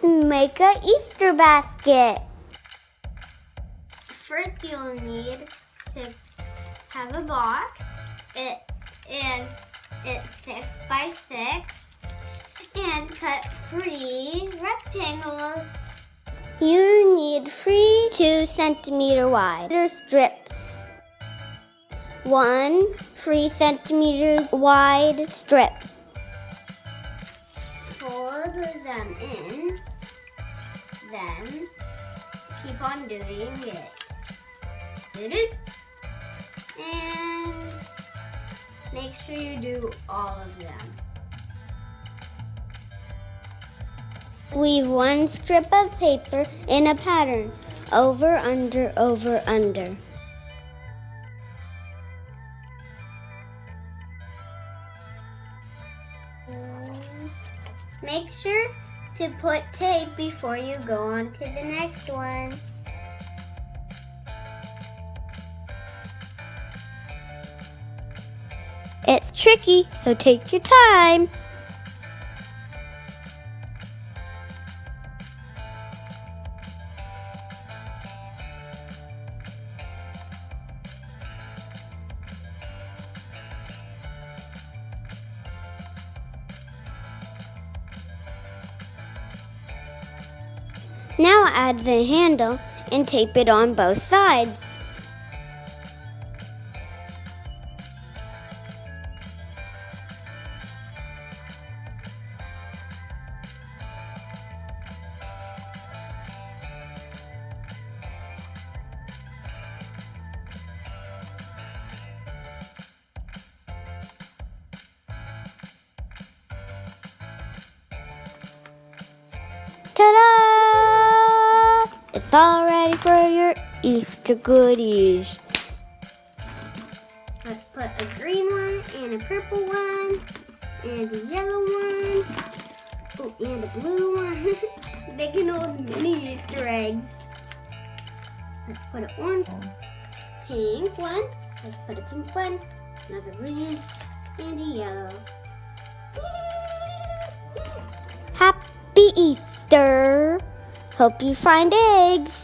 Let's make an Easter basket. First, you'll need to have a box. It's 6 by 6, and cut 3 rectangles. You need 3 2-centimeter wide strips. 1 3-centimeter wide strip. Fold them in, then keep on doing it. And make sure you do all of them. Weave 1 strip of paper in a pattern, over, under, over, under. Make sure to put tape before you go on to the next one. It's tricky, so take your time. Now add the handle and tape it on both sides. Ta-da! It's all ready for your Easter goodies. Let's put a green one and a purple one and a yellow one. Oh, and a blue one. Big and old mini Easter eggs. Let's put an orange, pink one. Let's put a pink one, another green, and a yellow. Happy Easter! Hope you find eggs.